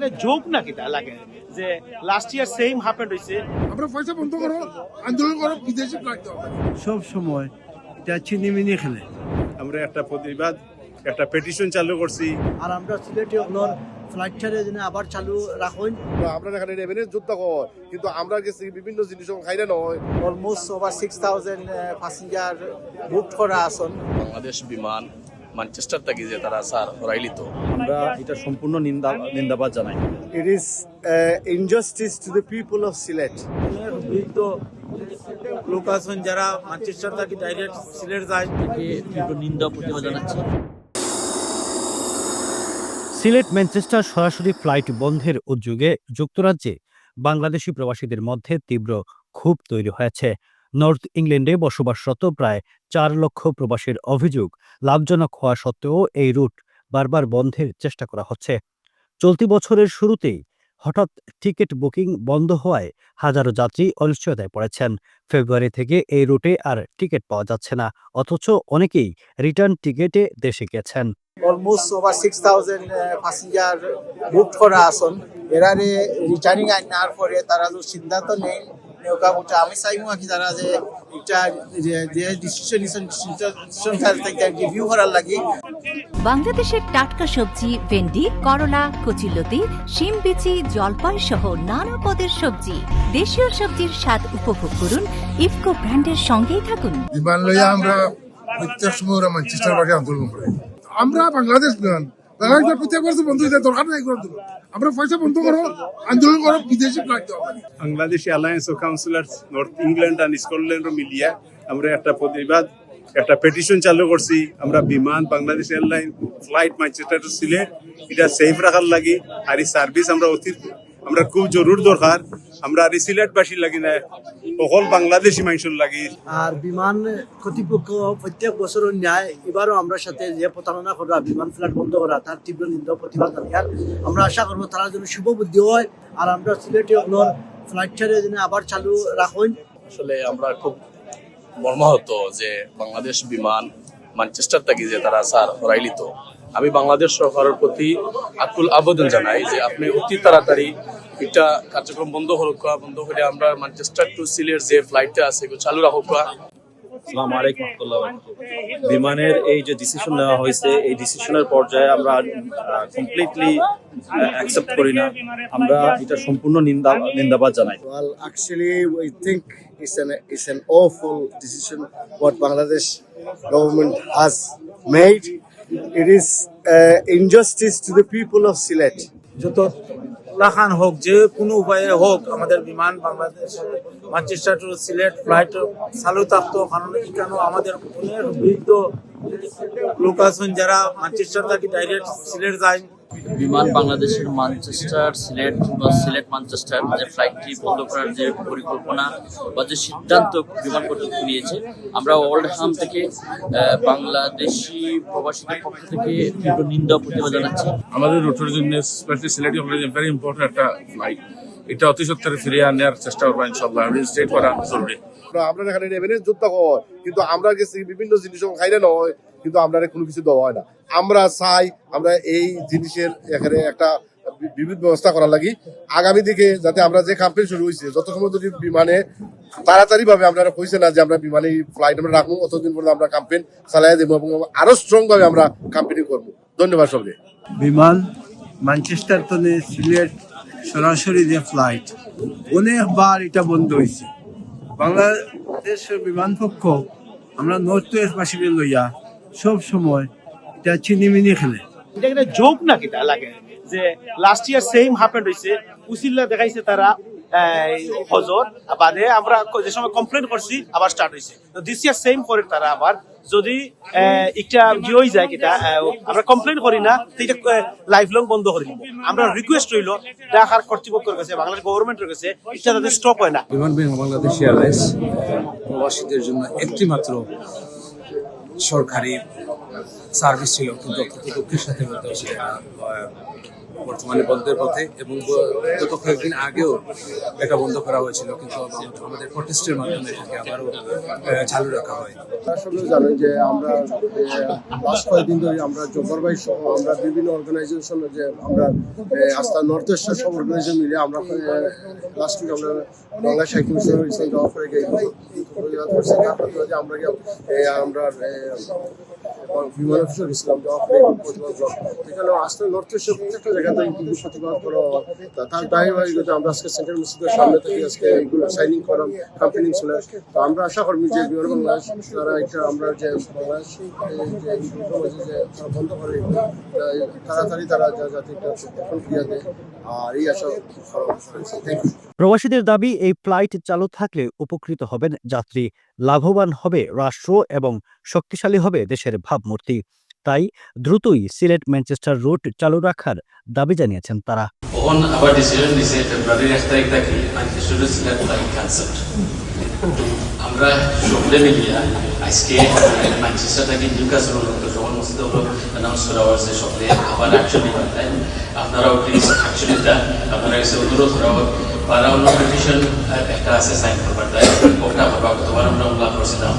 এটা জোক না কিটা লাগে যে লাস্ট ইয়ার সেম হ্যাপেন্ড হইছে। আমরা পয়সা বন্ধ করো, আন্দোলন করো, বিদেশি ফ্লাইট দাও। সব সময় এটা চিনিমিনি খেলে। আমরা একটা প্রতিবাদ, একটা পেটিশন চালু করছি। আর আমরা সিলেটে আপনার ফ্লাইট ছেড়ে যেন আবার চালু রাখুন। আমরা এখানে রেভেনিউ যুদ্ধ কর, কিন্তু আমরা গেছি বিভিন্ন জিনিস খাইলে নয়। অলমোস্ট ওভার 6000 প্যাসেঞ্জার বুক করা আছেন। বাংলাদেশ বিমান ম্যানচেস্টার থেকে যে তারা স্যার হরাইলিত, আমরা এটা সম্পূর্ণ নিন্দাবাদ জানাই। It is injustice to the people of Silet. লোক আছেন যারা ম্যানচেস্টার থেকে ডাইরেক্ট সিলেট যায়, তীব্র নিন্দা প্রতিবাদ জানাচ্ছি। সিলেট ম্যানচেস্টার সরাসরি ফ্লাইট বন্ধের উদ্যোগে যুক্তরাজ্যে বাংলাদেশি প্রবাসীদের মধ্যে তীব্র ক্ষোভ তৈরি হয়েছে। নর্থ ইংল্যান্ডে বসবাসরত প্রায় 4 লক্ষ প্রবাসীর অভিযোগ, লাভজনক হওয়া সত্ত্বেও এই রুট বারবার বন্ধের চেষ্টা করা হচ্ছে। চলতি বছরের শুরুতেই হঠাৎ টিকিট বুকিং বন্ধ হওয়ায় হাজারো যাত্রী অনিশ্চয়তায় পড়েছেন। ফেব্রুয়ারি থেকে এই রুটে আর টিকিট পাওয়া যাচ্ছে না, অথচ অনেকেই রিটার্ন টিকিটে দেশে গেছেন। অলমোস্ট ওভার 6000 প্যাসেঞ্জার বুক করা আছেন। এরারে রিটার্নিং আইন নেওয়ার পরে তারা যে সিদ্ধান্ত নেন নৌকা বুকটা আমি চাইবো কি তারা যে এটা যে ডিসিশন থেকে রিভিউ করার লাগে। বাংলাদেশের টাটকা সবজি ভেন্ডি, করলা, কচুলতি, শিম বিচি, জলপাই সহ নানা পদের সবজি। দেশীয় সবজির স্বাদ উপভোগ করুন ইফকো ব্র্যান্ডের সঙ্গেই থাকুন। বিমান লইয়া আমরা প্রত্যেক সময় ওরা ম্যানচেস্টার বাড়ি আন্দোলন করে। আমরা বাংলাদেশ বিমান প্রত্যেক বছর বন্ধ হয়ে যায়, দরকার নাই করে আন্দোলন। আমরা পয়সা বন্ধ করো, আন্দোলন করো, বিদেশি ফ্লাইট দাও। বাংলাদেশ এয়ারলাইন্স ও কাউন্সিলর্স নর্থ ইংল্যান্ড আর স্কটল্যান্ড মিলিয়া আমরা একটা প্রতিবাদ, একটা পেটিশন চালু করছি। আমরা Biman Bangladesh airline flight Manchester to Sylhet এটা সেফ রাখার লাগি, আর এই সার্ভিস আমরা খুব জরুর দরকার। আমরা আর সিলেটবাসী লাগি না, সকল বাংলাদেশি মানুষের লাগি। আর বিমান কর্তৃপক্ষ প্রত্যেক বছর ন্যায় এবারও আমরা সাথে যে প্রতারণা করা বিমান ফ্লাইট বন্ধ করা তার তীব্র নিন্দা প্রতিবাদ জানাই। আর আমরা আশা করবো তারা যেন শুভ বুদ্ধি হয় আর আমরা সিলেটে আপনার ফ্লাইট ছেড়ে যেন আবার চালু রাখুন। আসলে আমরা খুব মর্মাহত যে বাংলাদেশ বিমান ম্যানচেস্টার থেকে যে তারা স্যার হরাইলিত। আমি বাংলাদেশ সরকারের প্রতি আকুল আবেদন জানাই যে আপনি অতি তাড়াতাড়ি এটা কার্যক্রম বন্ধ হলে আমরা ম্যানচেস্টার টু সিলেট যে ফ্লাইটটা আছে এগুলো চালু রাখুক। আসসালামু আলাইকুম রাহমাতুল্লাহ। বিমানের এই যে ডিসিশন নেওয়া হয়েছে, এই ডিসিশনের পর্যায়ে আমরা কমপ্লিটলি অ্যাকসেপ্ট করি না। আমরা এটা সম্পূর্ণ নিন্দাবাদ জানাই। Well, actually, we think it's an awful decision what Bangladesh government has made. It is injustice to the people of Silet. যত লাখান হোক, যে কোনো উপায়ে হোক, আমাদের Biman Bangladesh Manchester to Sylhet flight চালু থাকতো। কারণ এখানে আমাদের অনেক বৃদ্ধ লোক আছেন যারা ম্যানচেস্টার থেকে ডাইরেক্ট সিলেট যায়। বিমান বাংলাদেশের ম্যানচেস্টার সিলেট বা সিলেট ম্যানচেস্টার যে ফ্লাইটটি বন্ধ করার যে পরিকল্পনা বা যে সিদ্ধান্ত বিমান কর্তৃপক্ষ নিয়েছে, আমরা ওল্ডহাম থেকে বাংলাদেশি প্রবাসীদের পক্ষ থেকে তীব্র নিন্দা প্রতিবাদ জানাচ্ছি। আমাদের রুটের জন্য স্পেশালি সিলেটি ভেরি ইম্পর্টেন্ট একটা ফ্লাইট, এটা অতি সত্তরে ফিরিয়ে আনার চেষ্টা করবো ইনশাআল্লাহ। রিস্টেট করা জরুরি। আমরা এখানে রেভেনিউ যুদ্ধ কর, কিন্তু আমরা গেছি বিভিন্ন জিনিস খাইলে নয়, কিন্তু আমরা কোনো কিছু দেওয়া হয় না। আমরা চাই আমরা এই জিনিসের এখানে একটা বিবিধ ব্যবস্থা করার লাগি। আগামী দিকে যাতে আমরা যে ক্যাম্পেইন শুরু হয়েছে, যত সময় যদি বিমানে তাড়াতাড়ি ভাবে আপনারা কইছে না যে আমরা বিমানে ফ্লাইট আমরা রাখবো, অতদিন পর্যন্ত আমরা ক্যাম্পেইন চালাই দেবো এবং আরো স্ট্রং ভাবে আমরা ক্যাম্পেইন করবো। ধন্যবাদ সবকে। বিমান ম্যানচেস্টার থেকে সিলেট সরাসরি যে ফ্লাইট অনেকবার এটা বন্ধ হয়েছে। বাংলাদেশের বিমান পক্ষ আমরা নর্থ ওয়েস্টবাসীদের লইয়া সব সময় এটা চিনিমিনি খেলে। এটা একটা জোক না কিটা লাগে যে লাস্ট ইয়ার সেম হ্যাপেন্ড হইছে। উসিল্লা দেখাইছে তারা হজর বাদে আমরা যে সময় কমপ্লেন করছি আবার স্টার্ট হয়েছে। তো দিস ইয়ার সেম করে তারা আবার যদি একটা কি হয়ে যায় কিটা আমরা কমপ্লেন করি না, তো এটা লাইফ লং বন্ধ করে দিব। আমরা রিকোয়েস্ট রইল ঢাকার কর্তৃপক্ষের কাছে, বাংলাদেশ গভর্নমেন্টের কাছে, এটা যাতে স্টপ হয় না। বিমান বাংলাদেশ এয়ারলাইন্স প্রবাসীদের জন্য একটি মাত্র সরকারি সার্ভিস ছিল, কিন্তু অত্যন্ত দুঃখের সাথে বলতে হচ্ছে বর্তমানে বন্ধের পথে, এবং গত কয়েকদিন আগেও এটা বন্ধ করা হয়েছিল, কিন্তু আমাদের প্রটেস্টের মাধ্যমে এটাকে আবারও চালু রাখা হয়। আসলে জানেন যে আমরা লাস্ট কয়েকদিন ধরে আমরা জব্বার ভাই সহ আমরা বিভিন্ন অর্গানাইজেশন যে আমরা আস্থা নর্থ ইস্টের সব অর্গানাইজেশন মিলে আমরা লাস্ট উইক আমরা বাংলা সাহিত্য মিশনের ইসলাম দেওয়া করে আমরা বিমান অফিসে গেছিলাম এখানে আসতে নর্থ ইস্টের প্রত্যেকটা জায়গাতে কিন্তু প্রতিবাদ করা তার ধারাবাহিকতা আমরা আজকে সেন্ট্রাল মসজিদের সামনে থেকে আজকে এইগুলো সাইনিং করাম ক্যাম্পেনিং ছিল। তো আমরা আশা করি যে বিমান বাংলাদেশ তারা একটা আমরা যে বাংলাদেশ যে বন্ধ করে তাড়াতাড়ি তারা যাতে একটা প্রক্রিয়া দেয়, আর এই আশা থ্যাংক ইউ। প্রবাসীদের দাবি, এই ফ্লাইট চালু থাকলে উপকৃত হবেন যাত্রী, লাভবান হবে রাষ্ট্র এবং শক্তিশালী হবে দেশের ভাবমূর্তি। তাই দ্রুতই সিলেট ম্যানচেস্টার রুট চালু রাখার দাবি জানিয়েছেন তারা। তখন আবার ডিসিশন দিছে ফেব্রুয়ারির 1 তারিখ থেকে ম্যানচেস্টার সিলেট ফ্লাইট ক্যান্সেল। আমরা সকলে মিলিয়া আজকে ম্যানচেস্টার থেকে নিউক্যাসল সকল মসজিদে অ্যানাউন্স করা হয়েছে সকলে আবার অ্যাকশন নিবার তাই আপনারাও প্লিজ অ্যাকশন নিতে আপনারা এসে অনুরোধ করা হোক। পারা অন্য পিটিশন একটা আছে সাইন করবার তাই ওটা হবা গতবার আমরা উল্লাহ করছিলাম